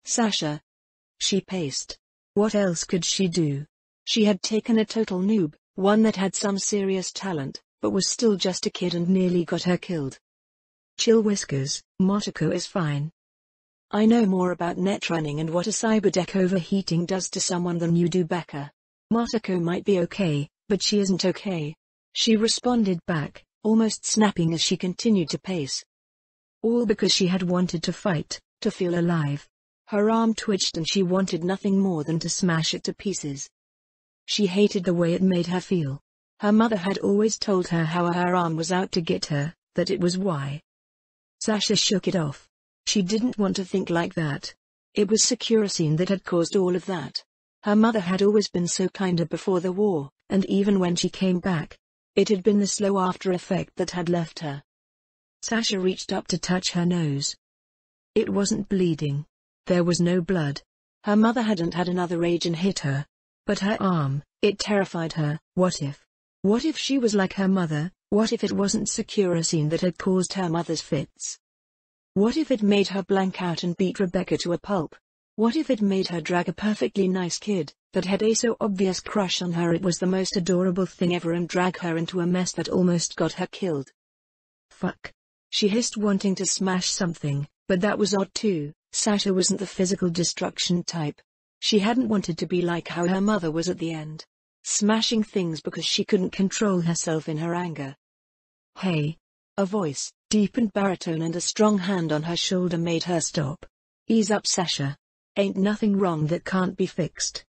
Sasha. She paced. What else could she do? She had taken a total noob, one that had some serious talent, but was still just a kid and nearly got her killed. Chill Whiskers, Motoko is fine. I know more about netrunning and what a cyberdeck overheating does to someone than you do, Becca. Motoko might be okay, but she isn't okay. She responded back, almost snapping as she continued to pace. All because she had wanted to fight, to feel alive. Her arm twitched and she wanted nothing more than to smash it to pieces. She hated the way it made her feel. Her mother had always told her how her arm was out to get her, that it was why. Sasha shook it off. She didn't want to think like that. It was Securicine that had caused all of that. Her mother had always been so kinder before the war, and even when she came back, it had been the slow after effect that had left her. Sasha reached up to touch her nose. It wasn't bleeding. There was no blood. Her mother hadn't had another agent hit her. But her arm, it terrified her. What if? What if she was like her mother? What if it wasn't Securicine that had caused her mother's fits? What if it made her blank out and beat Rebecca to a pulp? What if it made her drag a perfectly nice kid, that had a so obvious crush on her it was the most adorable thing ever, and drag her into a mess that almost got her killed? Fuck. She hissed, wanting to smash something, but that was odd too. Sasha wasn't the physical destruction type. She hadn't wanted to be like how her mother was at the end, smashing things because she couldn't control herself in her anger. Hey. A voice, deep and baritone, and a strong hand on her shoulder made her stop. Ease up, Sasha. Ain't nothing wrong that can't be fixed.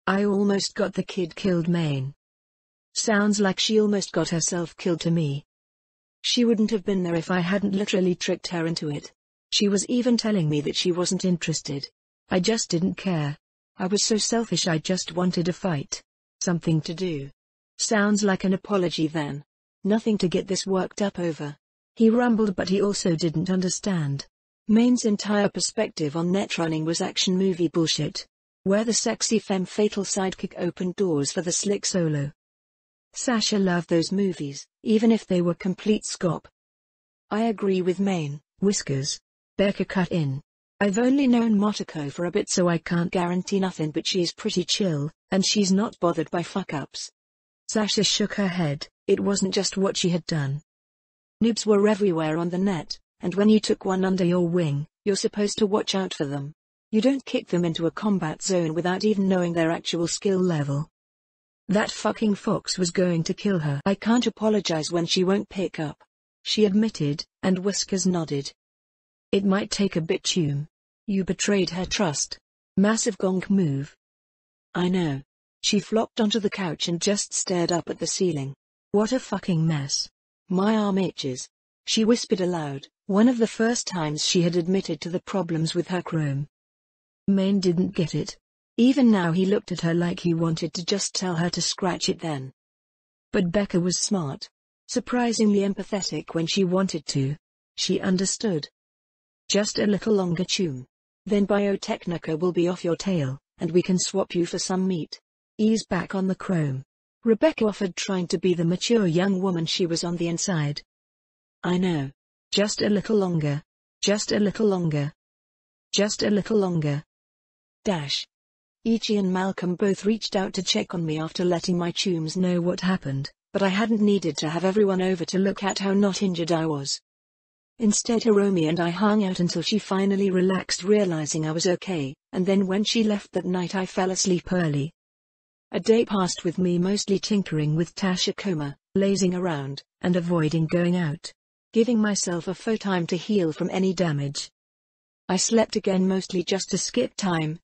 I almost got the kid killed, Maine. Sounds like she almost got herself killed to me. She wouldn't have been there if I hadn't literally tricked her into it. She was even telling me that she wasn't interested. I just didn't care. I was so selfish, I just wanted a fight. Something to do. Sounds like an apology then. Nothing to get this worked up over. He rumbled, but he also didn't understand. Maine's entire perspective on netrunning was action movie bullshit, where the sexy femme fatale sidekick opened doors for the slick solo. Sasha loved those movies, even if they were complete scop. I agree with Maine. Whiskers. Becca cut in. I've only known Motoko for a bit, so I can't guarantee nothing, but she's pretty chill, and she's not bothered by fuck-ups. Sasha shook her head. It wasn't just what she had done. Noobs were everywhere on the net, and when you took one under your wing, you're supposed to watch out for them. You don't kick them into a combat zone without even knowing their actual skill level. That fucking fox was going to kill her. I can't apologize when she won't pick up, she admitted, and Whiskers nodded. It might take a bit, Chum. You betrayed her trust. Massive gonk move. I know. She flopped onto the couch and just stared up at the ceiling. What a fucking mess. My arm itches. She whispered aloud, one of the first times she had admitted to the problems with her chrome. Maine didn't get it. Even now he looked at her like he wanted to just tell her to scratch it then. But Becca was smart. Surprisingly empathetic when she wanted to. She understood. Just a little longer, Chum. Then Biotechnica will be off your tail, and we can swap you for some meat. Ease back on the chrome. Rebecca offered, trying to be the mature young woman she was on the inside. I know. Just a little longer. Just a little longer. Just a little longer. Dash. Ichi and Malcolm both reached out to check on me after letting my chums know what happened, but I hadn't needed to have everyone over to look at how not injured I was. Instead, Hiromi and I hung out until she finally relaxed, realizing I was okay, and then when she left that night I fell asleep early. A day passed with me mostly tinkering with Tashikoma, lazing around, and avoiding going out, giving myself a faux time to heal from any damage. I slept again, mostly just to skip time.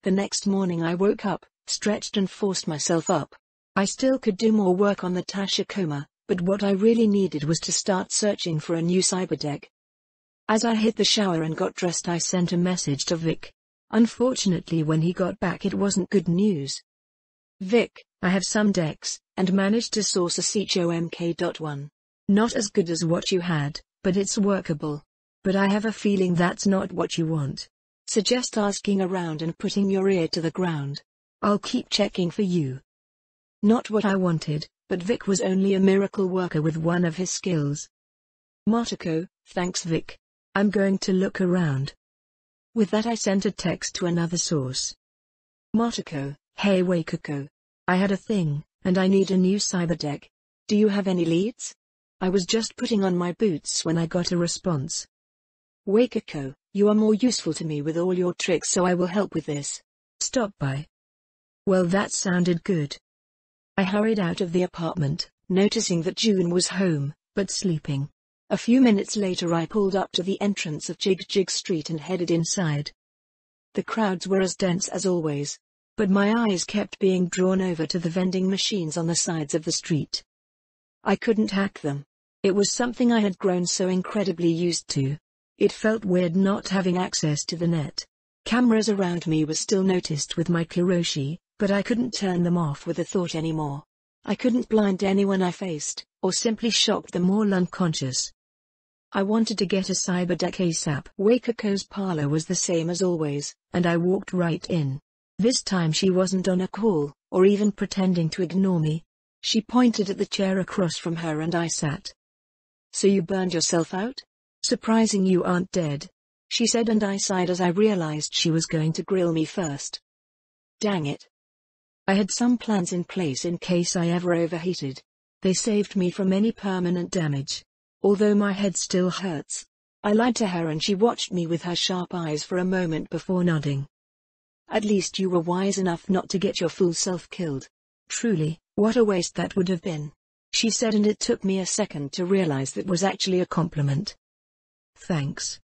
The next morning I woke up, stretched and forced myself up. I still could do more work on the Tashikoma, but what I really needed was to start searching for a new cyberdeck. As I hit the shower and got dressed, I sent a message to Vic. Unfortunately, when he got back it wasn't good news. Vic, I have some decks, and managed to source a CHOMK.1. Not as good as what you had, but it's workable. But I have a feeling that's not what you want. Suggest asking around and putting your ear to the ground. I'll keep checking for you. Not what I wanted, but Vic was only a miracle worker with one of his skills. Motoko, thanks Vic. I'm going to look around. With that I sent a text to another source. Motoko, hey Wakako. I had a thing, and I need a new cyberdeck. Do you have any leads? I was just putting on my boots when I got a response. Wakako, you are more useful to me with all your tricks, so I will help with this. Stop by. Well, that sounded good. I hurried out of the apartment, noticing that June was home, but sleeping. A few minutes later I pulled up to the entrance of Jig Jig Street and headed inside. The crowds were as dense as always, but my eyes kept being drawn over to the vending machines on the sides of the street. I couldn't hack them. It was something I had grown so incredibly used to. It felt weird not having access to the net. Cameras around me were still noticed with my Kiroshi, but I couldn't turn them off with a thought anymore. I couldn't blind anyone I faced, or simply shock them all unconscious. I wanted to get a cyberdeck ASAP. Wakako's parlor was the same as always, and I walked right in. This time she wasn't on a call, or even pretending to ignore me. She pointed at the chair across from her and I sat. So you burned yourself out? Surprising you aren't dead, she said, and I sighed as I realized she was going to grill me first. Dang it. I had some plans in place in case I ever overheated. They saved me from any permanent damage. Although my head still hurts. I lied to her and she watched me with her sharp eyes for a moment before nodding. At least you were wise enough not to get your fool self killed. Truly, what a waste that would have been, she said, and it took me a second to realize that was actually a compliment. Thanks.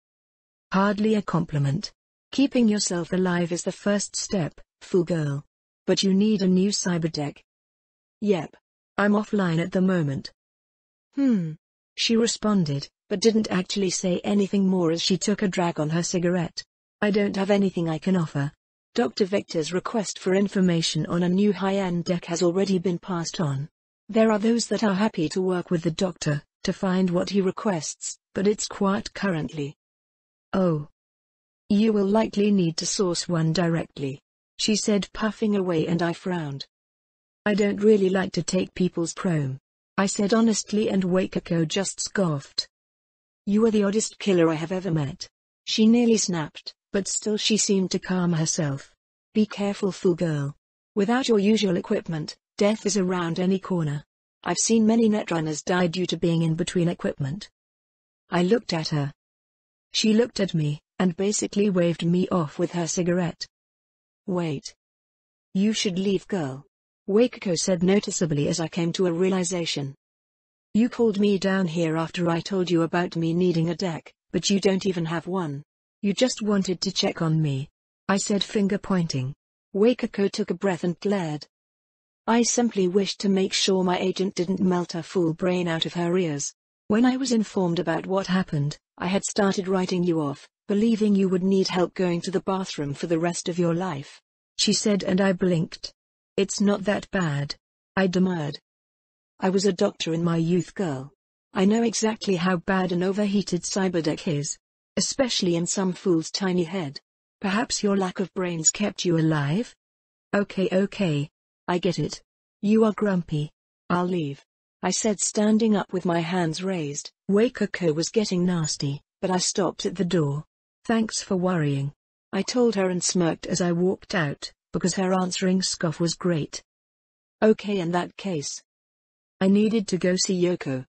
Hardly a compliment. Keeping yourself alive is the first step, fool girl. But you need a new cyberdeck. Yep. I'm offline at the moment. She responded, but didn't actually say anything more as she took a drag on her cigarette. I don't have anything I can offer. Dr. Victor's request for information on a new high-end deck has already been passed on. There are those that are happy to work with the doctor, to find what he requests, but it's quiet currently. Oh. You will likely need to source one directly, she said, puffing away, and I frowned. I don't really like to take people's prom, I said honestly, and Wakako just scoffed. You are the oddest killer I have ever met. She nearly snapped, but still she seemed to calm herself. Be careful, fool girl. Without your usual equipment, death is around any corner. I've seen many netrunners die due to being in between equipment. I looked at her. She looked at me, and basically waved me off with her cigarette. Wait. You should leave, girl. Wakako said noticeably as I came to a realization. You called me down here after I told you about me needing a deck, but you don't even have one. You just wanted to check on me, I said, finger pointing. Wakako took a breath and glared. I simply wished to make sure my agent didn't melt her fool brain out of her ears. When I was informed about what happened, I had started writing you off, believing you would need help going to the bathroom for the rest of your life, she said, and I blinked. It's not that bad, I demurred. I was a doctor in my youth, girl. I know exactly how bad an overheated cyberdeck is, especially in some fool's tiny head. Perhaps your lack of brains kept you alive? Okay, I get it. You are grumpy. I'll leave, I said, standing up with my hands raised. Wakako was getting nasty, but I stopped at the door. Thanks for worrying, I told her and smirked as I walked out, because her answering scoff was great. Okay, in that case. I needed to go see Yoko.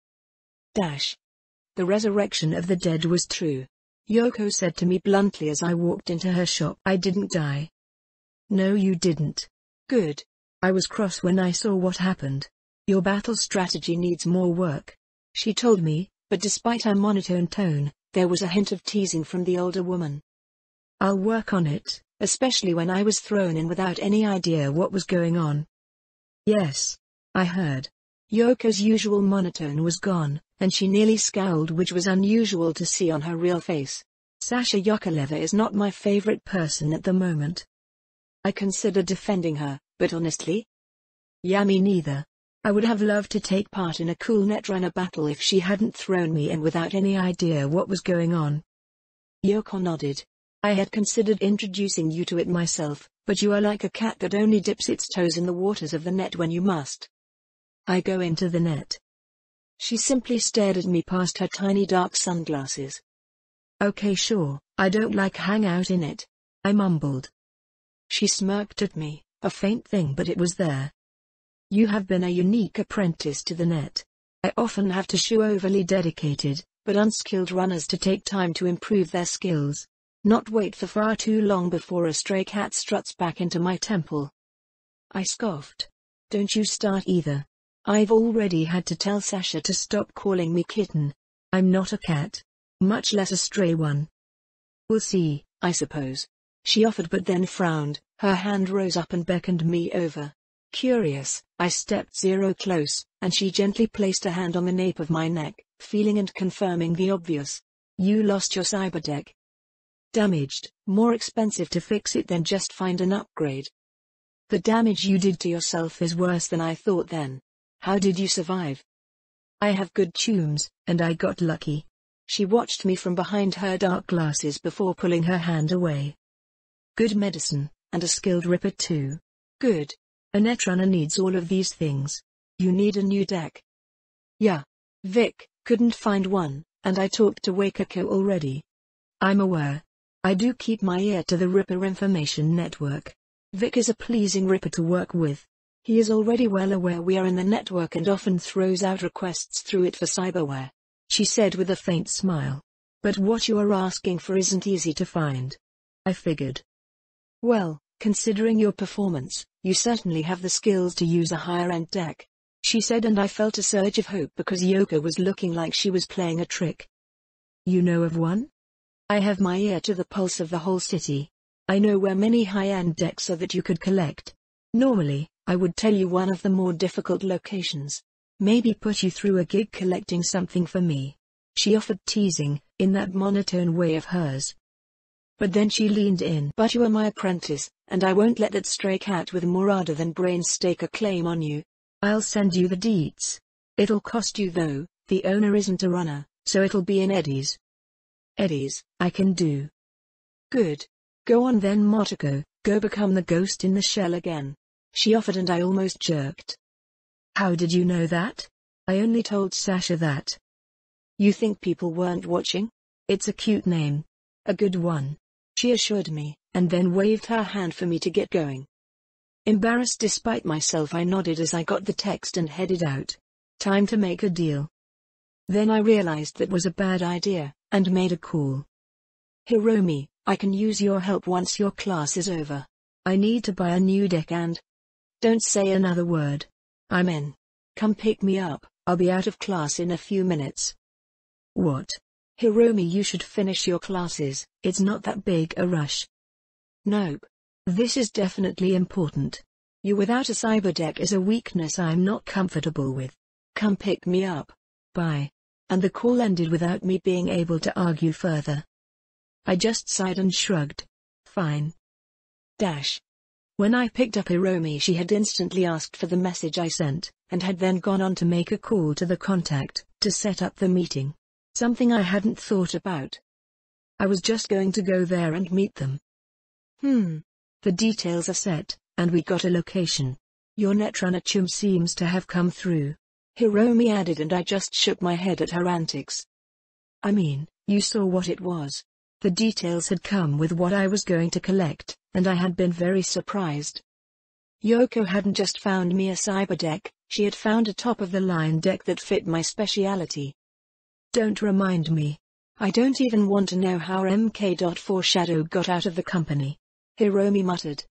The resurrection of the dead was true, Yoko said to me bluntly as I walked into her shop. I didn't die. No, you didn't. Good. I was cross when I saw what happened. Your battle strategy needs more work, she told me, but despite her monotone tone, there was a hint of teasing from the older woman. I'll work on it, especially when I was thrown in without any idea what was going on. Yes, I heard. Yoko's usual monotone was gone, and she nearly scowled, which was unusual to see on her real face. Sasha Yokoleva is not my favorite person at the moment. I considered defending her, but honestly? Yeah, me neither. I would have loved to take part in a cool netrunner battle if she hadn't thrown me in without any idea what was going on. Yoko nodded. I had considered introducing you to it myself, but you are like a cat that only dips its toes in the waters of the net when you must. I go into the net. She simply stared at me past her tiny dark sunglasses. Okay, sure, I don't like hang out in it, I mumbled. She smirked at me, a faint thing but it was there. You have been a unique apprentice to the net. I often have to show overly dedicated, but unskilled runners to take time to improve their skills. Not wait for far too long before a stray cat struts back into my temple. I scoffed. Don't you start either. I've already had to tell Sasha to stop calling me kitten. I'm not a cat. Much less a stray one. We'll see, I suppose. She offered but then frowned, her hand rose up and beckoned me over. Curious, I stepped zero close, and she gently placed a hand on the nape of my neck, feeling and confirming the obvious. You lost your cyberdeck. Damaged, more expensive to fix it than just find an upgrade. The damage you did to yourself is worse than I thought then. How did you survive? I have good tunes, and I got lucky. She watched me from behind her dark glasses before pulling her hand away. Good medicine, and a skilled ripper too. Good. A netrunner needs all of these things. You need a new deck. Yeah. Vic couldn't find one, and I talked to Wakako already. I'm aware. I do keep my ear to the Ripper information network. Vic is a pleasing Ripper to work with. He is already well aware we are in the network and often throws out requests through it for cyberware, she said with a faint smile. But what you are asking for isn't easy to find. I figured. Well, considering your performance, you certainly have the skills to use a higher-end deck, she said, and I felt a surge of hope because Yoko was looking like she was playing a trick. You know of one? I have my ear to the pulse of the whole city. I know where many high-end decks are that you could collect. Normally, I would tell you one of the more difficult locations. Maybe put you through a gig collecting something for me. She offered, teasing, in that monotone way of hers. But then she leaned in. But you are my apprentice, and I won't let that stray cat with more ardor than brains stake a claim on you. I'll send you the deets. It'll cost you though, the owner isn't a runner, so it'll be in eddies. Eddies, I can do. Good. Go on then, Motoko, go become the ghost in the shell again. She offered and I almost jerked. How did you know that? I only told Sasha that. You think people weren't watching? It's a cute name. A good one. She assured me, and then waved her hand for me to get going. Embarrassed despite myself, I nodded as I got the text and headed out. Time to make a deal. Then I realized that was a bad idea, and made a call. Hiromi, I can use your help once your class is over. I need to buy a new deck and... Don't say another word. I'm in. Come pick me up, I'll be out of class in a few minutes. What? Hiromi, you should finish your classes, it's not that big a rush. Nope. This is definitely important. You without a cyberdeck is a weakness I'm not comfortable with. Come pick me up. Bye. And the call ended without me being able to argue further. I just sighed and shrugged. Fine. When I picked up Hiromi, she had instantly asked for the message I sent, and had then gone on to make a call to the contact, to set up the meeting. Something I hadn't thought about. I was just going to go there and meet them. The details are set, and we got a location. Your netrunner chum seems to have come through. Hiromi added, and I just shook my head at her antics. I mean, you saw what it was. The details had come with what I was going to collect, and I had been very surprised. Yoko hadn't just found me a cyberdeck, she had found a top-of-the-line deck that fit my speciality. Don't remind me. I don't even want to know how MK.4 Shadow got out of the company. Hiromi muttered.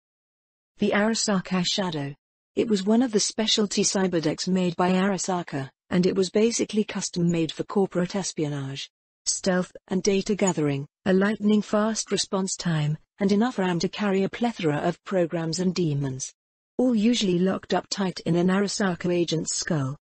The Arasaka Shadow. It was one of the specialty cyberdecks made by Arasaka, and it was basically custom-made for corporate espionage, stealth and data gathering, a lightning-fast response time, and enough RAM to carry a plethora of programs and daemons. All usually locked up tight in an Arasaka agent's skull.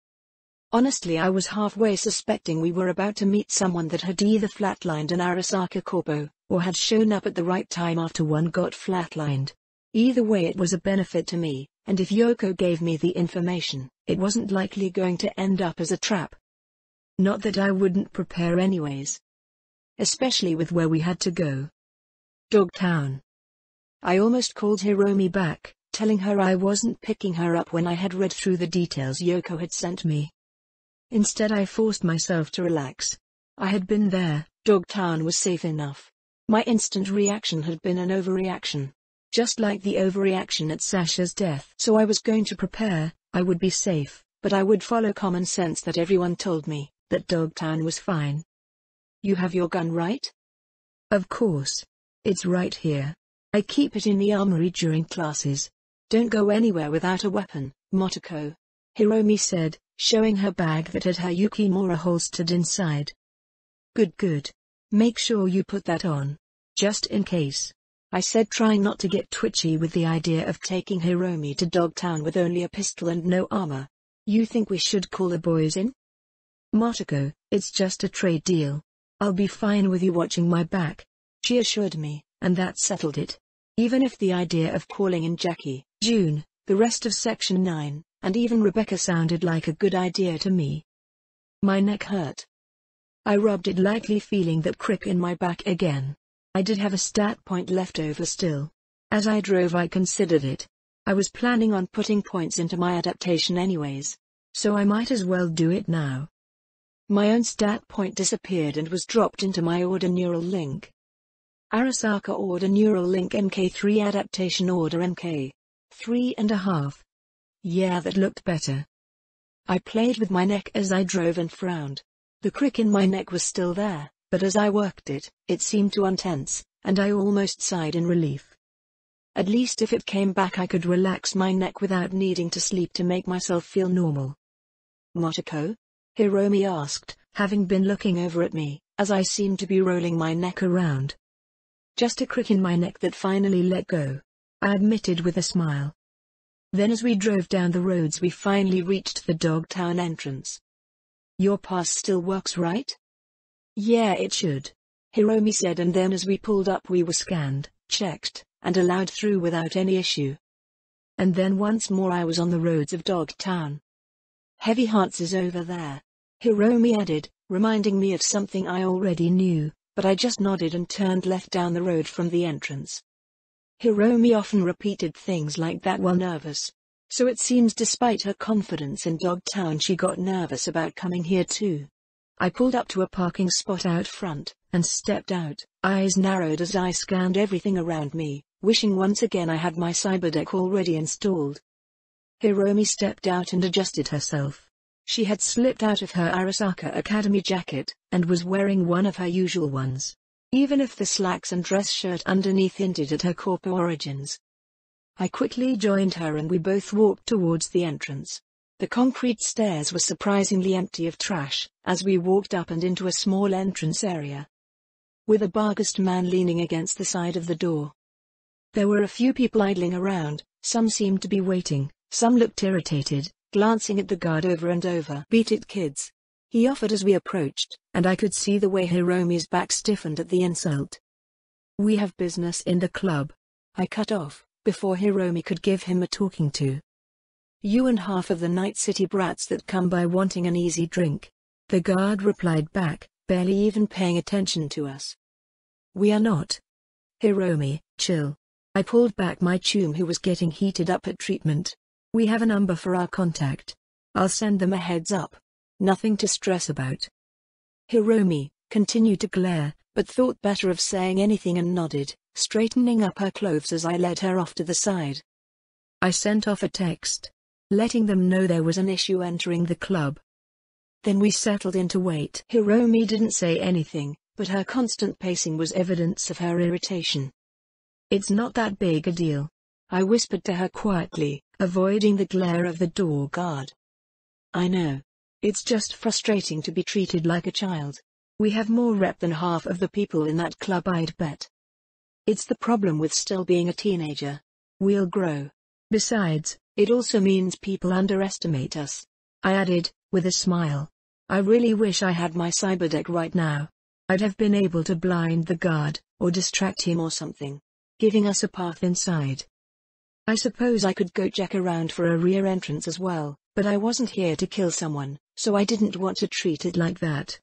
Honestly, I was halfway suspecting we were about to meet someone that had either flatlined an Arasaka corpo, or had shown up at the right time after one got flatlined. Either way, it was a benefit to me, and if Yoko gave me the information, it wasn't likely going to end up as a trap. Not that I wouldn't prepare anyways. Especially with where we had to go. Dogtown. I almost called Hiromi back, telling her I wasn't picking her up when I had read through the details Yoko had sent me. Instead, I forced myself to relax. I had been there, Dogtown was safe enough. My instant reaction had been an overreaction. Just like the overreaction at Sasha's death. So I was going to prepare, I would be safe, but I would follow common sense that everyone told me, that Dogtown was fine. You have your gun, right? Of course. It's right here. I keep it in the armory during classes. Don't go anywhere without a weapon, Motoko. Hiromi said, showing her bag that had her Yukimura holstered inside. Good. Make sure you put that on. Just in case. I said, trying not to get twitchy with the idea of taking Hiromi to Dogtown with only a pistol and no armor. You think we should call the boys in? Motoko, it's just a trade deal. I'll be fine with you watching my back. She assured me, and that settled it. Even if the idea of calling in Jackie, June, the rest of Section 9, and even Rebecca sounded like a good idea to me. My neck hurt. I rubbed it lightly, feeling that crick in my back again. I did have a stat point left over still. As I drove I considered it. I was planning on putting points into my adaptation anyways. So I might as well do it now. My own stat point disappeared and was dropped into my order neural link. Arasaka order neural link MK3 adaptation order MK. 3.5. Yeah, that looked better. I played with my neck as I drove and frowned. The crick in my neck was still there, but as I worked it, it seemed to untense, and I almost sighed in relief. At least if it came back I could relax my neck without needing to sleep to make myself feel normal. Motoko? Hiromi asked, having been looking over at me, as I seemed to be rolling my neck around. Just a crick in my neck that finally let go, I admitted with a smile. Then as we drove down the roads we finally reached the Dogtown entrance. Your pass still works, right? Yeah, it should. Hiromi said, and then as we pulled up we were scanned, checked, and allowed through without any issue. And then once more I was on the roads of Dogtown. Heavy Hearts is over there, Hiromi added, reminding me of something I already knew, but I just nodded and turned left down the road from the entrance. Hiromi often repeated things like that while nervous. So it seems despite her confidence in Dogtown she got nervous about coming here too. I pulled up to a parking spot out front, and stepped out, eyes narrowed as I scanned everything around me, wishing once again I had my cyberdeck already installed. Hiromi stepped out and adjusted herself. She had slipped out of her Arasaka Academy jacket, and was wearing one of her usual ones. Even if the slacks and dress shirt underneath hinted at her corpo origins. I quickly joined her and we both walked towards the entrance. The concrete stairs were surprisingly empty of trash, as we walked up and into a small entrance area. With a Barghest man leaning against the side of the door. There were a few people idling around, some seemed to be waiting, some looked irritated, glancing at the guard over and over. Beat it, kids. He offered as we approached, and I could see the way Hiromi's back stiffened at the insult. We have business in the club. I cut off, before Hiromi could give him a talking to. You and half of the Night City brats that come by wanting an easy drink. The guard replied back, barely even paying attention to us. We are not. Hiromi, chill. I pulled back my chum who was getting heated up at treatment. We have a number for our contact. I'll send them a heads up. Nothing to stress about. Hiromi continued to glare, but thought better of saying anything and nodded, straightening up her clothes as I led her off to the side. I sent off a text, letting them know there was an issue entering the club. Then we settled in to wait. Hiromi didn't say anything, but her constant pacing was evidence of her irritation. It's not that big a deal, I whispered to her quietly, avoiding the glare of the door guard. I know. It's just frustrating to be treated like a child. We have more rep than half of the people in that club, I'd bet. It's the problem with still being a teenager. We'll grow. Besides, it also means people underestimate us. I added, with a smile. I really wish I had my cyberdeck right now. I'd have been able to blind the guard, or distract him or something, giving us a path inside. I suppose I could go check around for a rear entrance as well, but I wasn't here to kill someone, so I didn't want to treat it like that.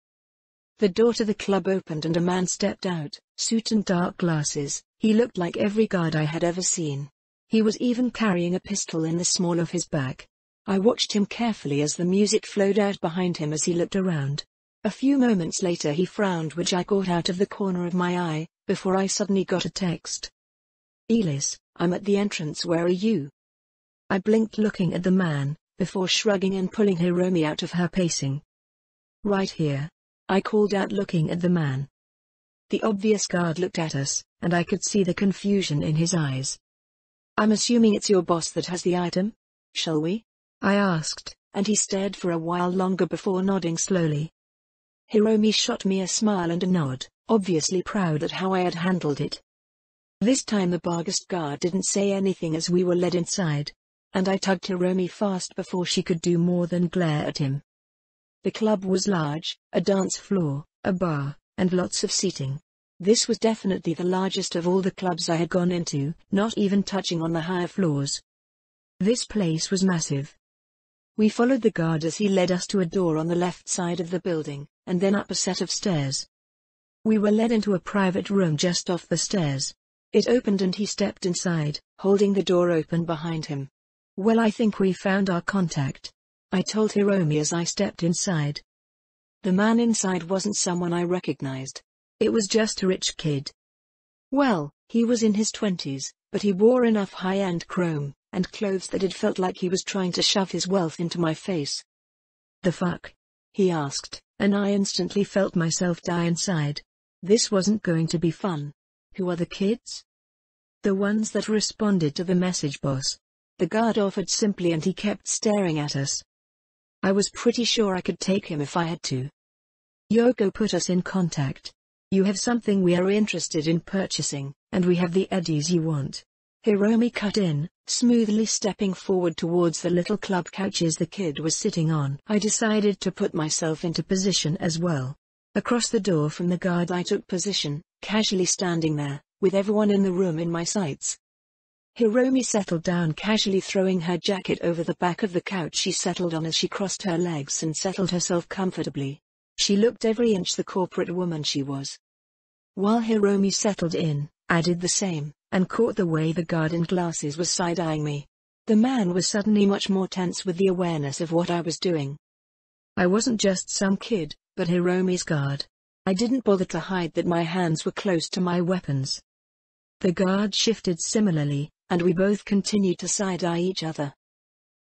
The door to the club opened and a man stepped out, suit and dark glasses. He looked like every guard I had ever seen. He was even carrying a pistol in the small of his back. I watched him carefully as the music flowed out behind him as he looked around. A few moments later he frowned, which I caught out of the corner of my eye, before I suddenly got a text. "Elis, I'm at the entrance, where are you?" I blinked, looking at the man, before shrugging and pulling Hiromi out of her pacing. "Right here," I called out, looking at the man. The obvious guard looked at us, and I could see the confusion in his eyes. "I'm assuming it's your boss that has the item? Shall we?" I asked, and he stared for a while longer before nodding slowly. Hiromi shot me a smile and a nod, obviously proud at how I had handled it. This time the Barghest guard didn't say anything as we were led inside, and I tugged Hiromi fast before she could do more than glare at him. The club was large, a dance floor, a bar, and lots of seating. This was definitely the largest of all the clubs I had gone into, not even touching on the higher floors. This place was massive. We followed the guard as he led us to a door on the left side of the building, and then up a set of stairs. We were led into a private room just off the stairs. It opened and he stepped inside, holding the door open behind him. "Well, I think we found our contact," I told Hiromi as I stepped inside. The man inside wasn't someone I recognized. It was just a rich kid. Well, he was in his 20s, but he wore enough high-end chrome and clothes that it felt like he was trying to shove his wealth into my face. "The fuck?" he asked, and I instantly felt myself die inside. This wasn't going to be fun. "Who are the kids?" "The ones that responded to the message, boss." The guard offered simply, and he kept staring at us. I was pretty sure I could take him if I had to. "Yoko put us in contact. You have something we are interested in purchasing, and we have the eddies you want." Hiromi cut in, smoothly stepping forward towards the little club couches the kid was sitting on. I decided to put myself into position as well. Across the door from the guard I took position, casually standing there, with everyone in the room in my sights. Hiromi settled down casually, throwing her jacket over the back of the couch she settled on as she crossed her legs and settled herself comfortably. She looked every inch the corporate woman she was. While Hiromi settled in, I did the same, and caught the way the guard in glasses was side-eyeing me. The man was suddenly much more tense with the awareness of what I was doing. I wasn't just some kid, but Hiromi's guard. I didn't bother to hide that my hands were close to my weapons. The guard shifted similarly, and we both continued to side-eye each other.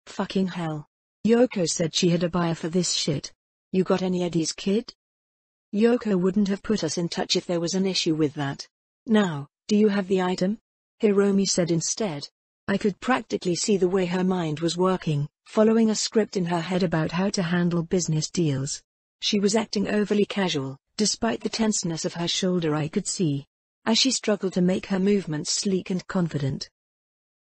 "Fucking hell. Yoko said she had a buyer for this shit. You got any eddies, kid?" "Yoko wouldn't have put us in touch if there was an issue with that. Now, do you have the item?" Hiromi said instead. I could practically see the way her mind was working, following a script in her head about how to handle business deals. She was acting overly casual, despite the tenseness of her shoulder I could see, as she struggled to make her movements sleek and confident.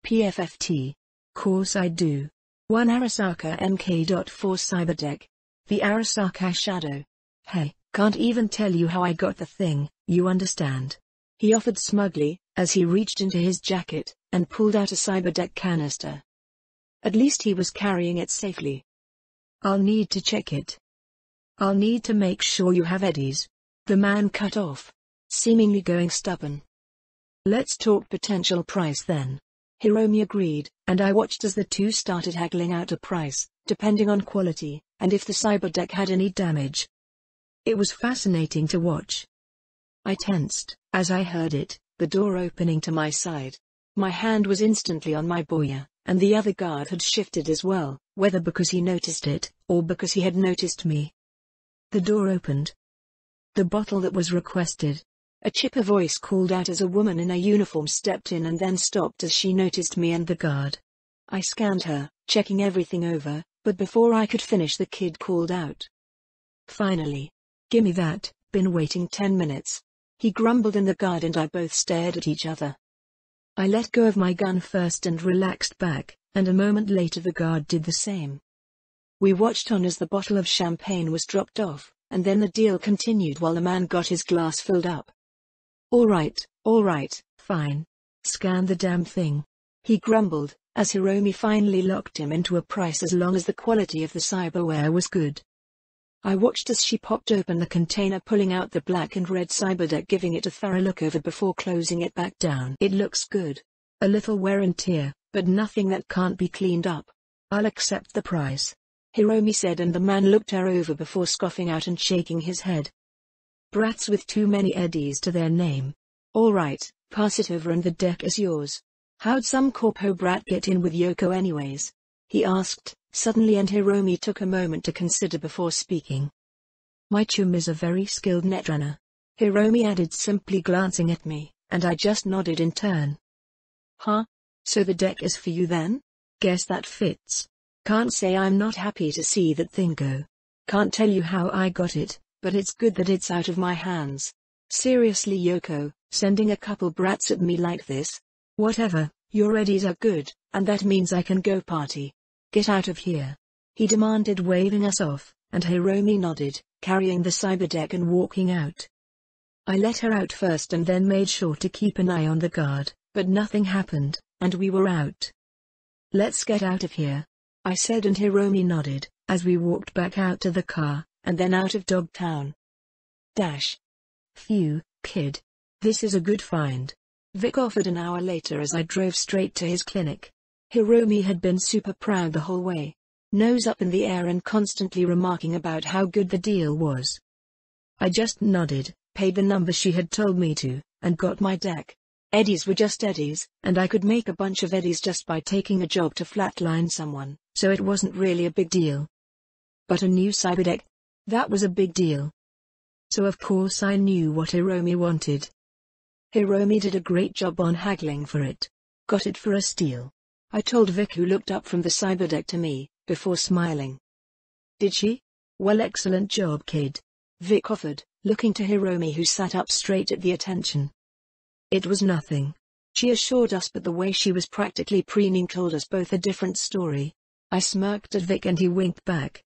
"PFFT. Course I do. 1 Arasaka MK.4 Cyberdeck. The Arasaka Shadow. Hey, can't even tell you how I got the thing, you understand?" He offered smugly, as he reached into his jacket and pulled out a cyberdeck canister. At least he was carrying it safely. "I'll need to check it. I'll need to make sure you have eddies." The man cut off, seemingly going stubborn. "Let's talk potential price then." Hiromi agreed, and I watched as the two started haggling out a price, depending on quality, and if the cyberdeck had any damage. It was fascinating to watch. I tensed, as I heard it, the door opening to my side. My hand was instantly on my boya, and the other guard had shifted as well, whether because he noticed it, or because he had noticed me. The door opened. "The bottle that was requested." A chipper voice called out as a woman in a uniform stepped in and then stopped as she noticed me and the guard. I scanned her, checking everything over, but before I could finish the kid called out. "Finally. Gimme that, been waiting 10 minutes. He grumbled, and the guard and I both stared at each other. I let go of my gun first and relaxed back, and a moment later the guard did the same. We watched on as the bottle of champagne was dropped off, and then the deal continued while the man got his glass filled up. All right, fine. Scan the damn thing," he grumbled, as Hiromi finally locked him into a price as long as the quality of the cyberware was good. I watched as she popped open the container, pulling out the black and red cyberdeck, giving it a thorough look over before closing it back down. "It looks good. A little wear and tear, but nothing that can't be cleaned up. I'll accept the price." Hiromi said, and the man looked her over before scoffing out and shaking his head. Brats with too many eddies to their name. All right, pass it over and the deck is yours. How'd some corpo brat get in with Yoko anyways? He asked, suddenly, and Hiromi took a moment to consider before speaking. My chum is a very skilled netrunner. Hiromi added, simply glancing at me, and I just nodded in turn. Huh? So the deck is for you then? Guess that fits. Can't say I'm not happy to see that thing go. Can't tell you how I got it, but it's good that it's out of my hands. Seriously, Yoko, sending a couple brats at me like this? Whatever, your eddies are good, and that means I can go party. Get out of here. He demanded, waving us off, and Hiromi nodded, carrying the cyberdeck and walking out. I let her out first and then made sure to keep an eye on the guard, but nothing happened, and we were out. Let's get out of here, I said, and Hiromi nodded, as we walked back out to the car, and then out of Dogtown. Phew, kid. This is a good find. Vic offered an hour later as I drove straight to his clinic. Hiromi had been super proud the whole way, nose up in the air and constantly remarking about how good the deal was. I just nodded, paid the number she had told me to, and got my deck. Eddies were just eddies, and I could make a bunch of eddies just by taking a job to flatline someone, so it wasn't really a big deal. But a new cyberdeck? That was a big deal. So of course I knew what Hiromi wanted. Hiromi did a great job on haggling for it. Got it for a steal, I told Vic, who looked up from the cyberdeck to me, before smiling. Did she? Well, excellent job, kid. Vic offered, looking to Hiromi, who sat up straight at the attention. It was nothing, she assured us, but the way she was practically preening told us both a different story. I smirked at Vic and he winked back.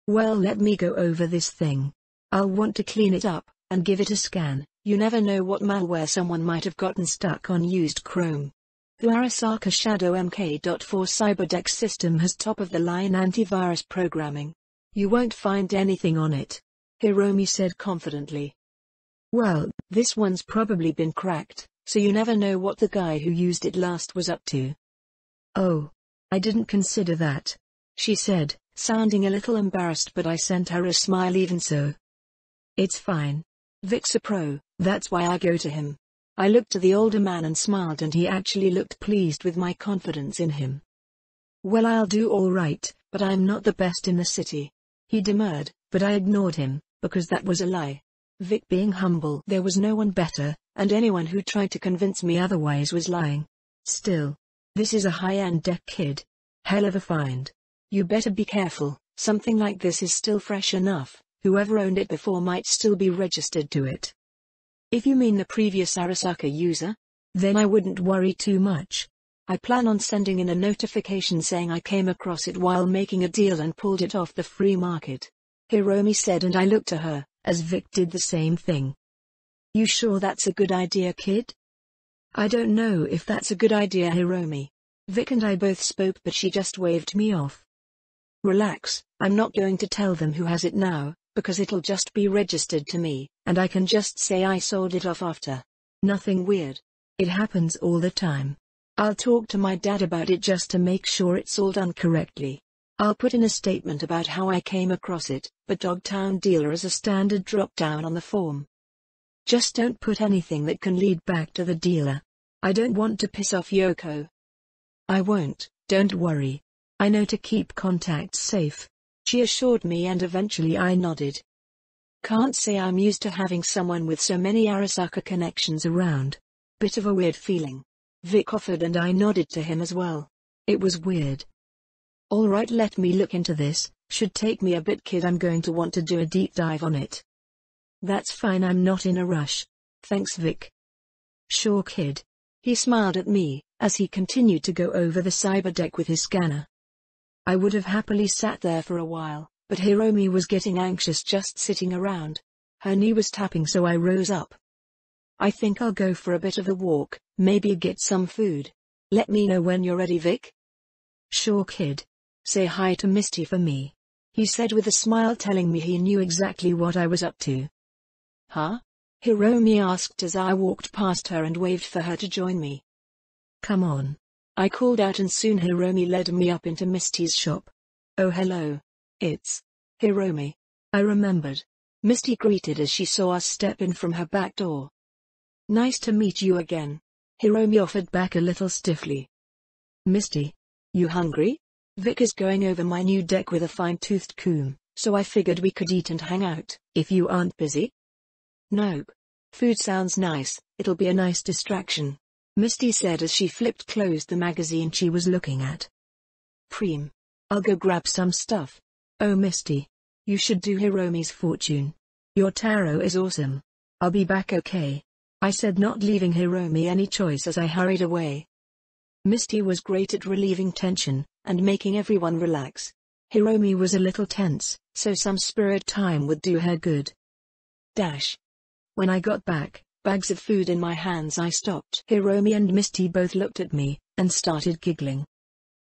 Well, let me go over this thing. I'll want to clean it up, and give it a scan. You never know what malware someone might have gotten stuck on used Chrome. The Arasaka Shadow MK.4 Cyberdeck system has top-of-the-line antivirus programming. You won't find anything on it, Hiromi said confidently. Well, this one's probably been cracked, so you never know what the guy who used it last was up to. Oh, I didn't consider that, she said, sounding a little embarrassed, but I sent her a smile even so. It's fine. Vic's a pro, that's why I go to him. I looked to the older man and smiled, and he actually looked pleased with my confidence in him. Well, I'll do all right, but I'm not the best in the city. He demurred, but I ignored him, because that was a lie. Vic being humble, there was no one better, and anyone who tried to convince me otherwise was lying. Still, this is a high-end deck, kid. Hell of a find. You better be careful, something like this is still fresh enough. Whoever owned it before might still be registered to it. If you mean the previous Arasaka user, then I wouldn't worry too much. I plan on sending in a notification saying I came across it while making a deal and pulled it off the free market, Hiromi said, and I looked to her, as Vic did the same thing. You sure that's a good idea, kid? I don't know if that's a good idea, Hiromi. Vic and I both spoke, but she just waved me off. Relax, I'm not going to tell them who has it now, because it'll just be registered to me, and I can just say I sold it off after. Nothing weird. It happens all the time. I'll talk to my dad about it just to make sure it's all done correctly. I'll put in a statement about how I came across it, but Dogtown dealer is a standard drop-down on the form. Just don't put anything that can lead back to the dealer. I don't want to piss off Yoko. I won't, don't worry. I know to keep contacts safe, she assured me, and eventually I nodded. Can't say I'm used to having someone with so many Arasaka connections around. Bit of a weird feeling. Vic offered, and I nodded to him as well. It was weird. Alright, let me look into this. Should take me a bit, kid. I'm going to want to do a deep dive on it. That's fine, I'm not in a rush. Thanks, Vic. Sure, kid. He smiled at me, as he continued to go over the cyberdeck with his scanner. I would have happily sat there for a while, but Hiromi was getting anxious just sitting around. Her knee was tapping, so I rose up. I think I'll go for a bit of a walk, maybe get some food. Let me know when you're ready, Vic. Sure, kid. Say hi to Misty for me, he said with a smile, telling me he knew exactly what I was up to. Huh? Hiromi asked as I walked past her and waved for her to join me. Come on, I called out, and soon Hiromi led me up into Misty's shop. Oh, hello. It's Hiromi. I remembered. Misty greeted as she saw us step in from her back door. Nice to meet you again. Hiromi offered back a little stiffly. Misty. You hungry? Vic is going over my new deck with a fine-toothed comb, so I figured we could eat and hang out, if you aren't busy. Nope. Food sounds nice, it'll be a nice distraction, Misty said as she flipped closed the magazine she was looking at. Preem. I'll go grab some stuff. Oh Misty. You should do Hiromi's fortune. Your tarot is awesome. I'll be back okay, I said, not leaving Hiromi any choice as I hurried away. Misty was great at relieving tension and making everyone relax. Hiromi was a little tense, so some spirit time would do her good. When I got back, bags of food in my hands, I stopped. Hiromi and Misty both looked at me and started giggling.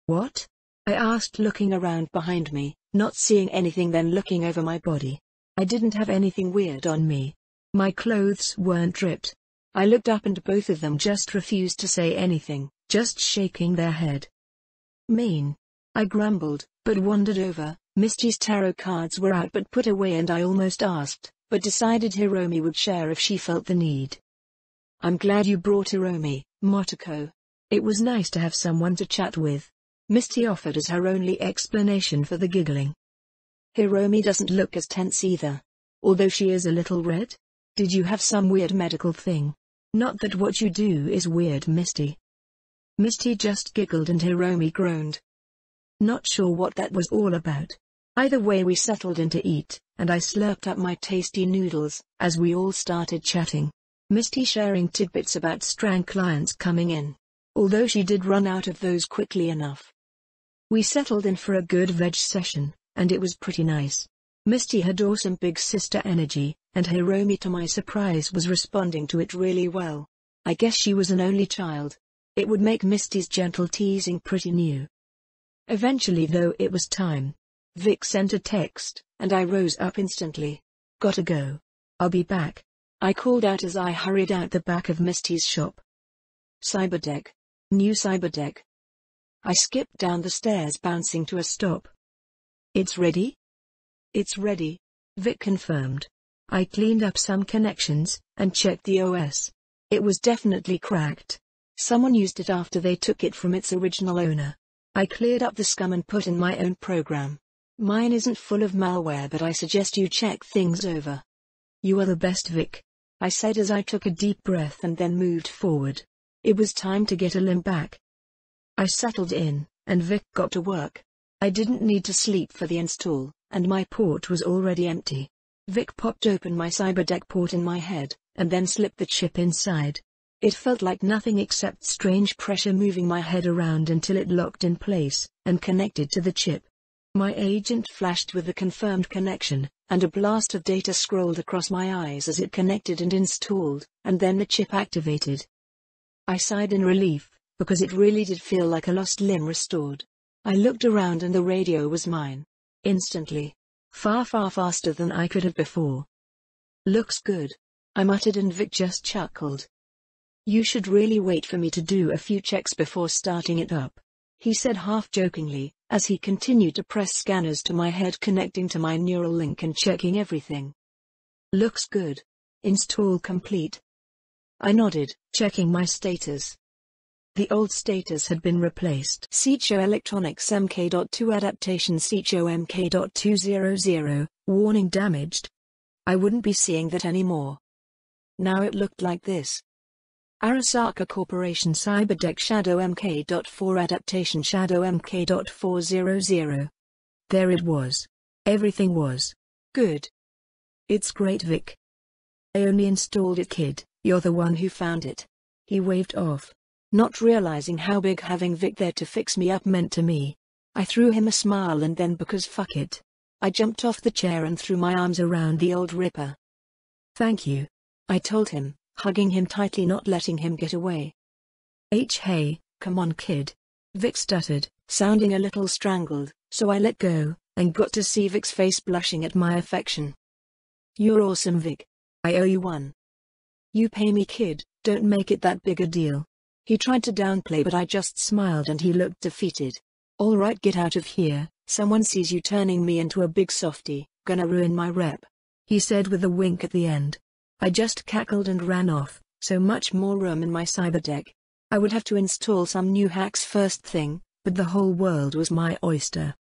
What? I asked, looking around behind me, not seeing anything, then looking over my body. I didn't have anything weird on me. My clothes weren't ripped. I looked up and both of them just refused to say anything, just shaking their head. Mean. I grumbled, but wandered over. Misty's tarot cards were out but put away, and I almost asked, but decided Hiromi would share if she felt the need. I'm glad you brought Hiromi, Motoko. It was nice to have someone to chat with, Misty offered as her only explanation for the giggling. Hiromi doesn't look as tense either, although she is a little red. Did you have some weird medical thing? Not that what you do is weird, Misty. Misty just giggled and Hiromi groaned. Not sure what that was all about. Either way, we settled in to eat, and I slurped up my tasty noodles as we all started chatting, Misty sharing tidbits about strang clients coming in, although she did run out of those quickly enough. We settled in for a good veg session, and it was pretty nice. Misty had awesome big sister energy, and Hiromi, to my surprise, was responding to it really well. I guess she was an only child. It would make Misty's gentle teasing pretty new. Eventually, though, it was time. Vic sent a text, and I rose up instantly. Gotta go. I'll be back, I called out as I hurried out the back of Misty's shop. Cyberdeck. New Cyberdeck. I skipped down the stairs, bouncing to a stop. It's ready? It's ready, Vic confirmed. I cleaned up some connections and checked the OS. It was definitely cracked. Someone used it after they took it from its original owner. I cleared up the scum and put in my own program. Mine isn't full of malware, but I suggest you check things over. You are the best, Vic, I said as I took a deep breath and then moved forward. It was time to get a limb back. I settled in, and Vic got to work. I didn't need to sleep for the install, and my port was already empty. Vic popped open my Cyberdeck port in my head, and then slipped the chip inside. It felt like nothing except strange pressure moving my head around until it locked in place and connected to the chip. My agent flashed with the confirmed connection, and a blast of data scrolled across my eyes as it connected and installed, and then the chip activated. I sighed in relief, because it really did feel like a lost limb restored. I looked around and the radio was mine. Instantly. Far faster than I could have before. Looks good, I muttered, and Vic just chuckled. You should really wait for me to do a few checks before starting it up, he said half-jokingly, as he continued to press scanners to my head, connecting to my neural link and checking everything. Looks good. Install complete. I nodded, checking my status. The old status had been replaced. Seicho Electronics MK.2 Adaptation Seicho MK.200, warning damaged. I wouldn't be seeing that anymore. Now it looked like this. Arasaka Corporation Cyberdeck Shadow MK.4 Adaptation Shadow MK.400. There it was. Everything was good. It's great, Vic. I only installed it, kid. You're the one who found it. He waved off, not realizing how big having Vic there to fix me up meant to me. I threw him a smile, and then, because fuck it, I jumped off the chair and threw my arms around the old ripper. Thank you, I told him, hugging him tightly, not letting him get away. Hey, come on, kid, Vic stuttered, sounding a little strangled, so I let go, and got to see Vic's face blushing at my affection. You're awesome, Vic. I owe you one. You pay me, kid, don't make it that big a deal. He tried to downplay, but I just smiled and he looked defeated. All right, get out of here, Someone sees you turning me into a big softie, gonna ruin my rep," he said with a wink at the end. I just cackled and ran off. So much more room in my cyberdeck. I would have to install some new hacks first thing, but the whole world was my oyster.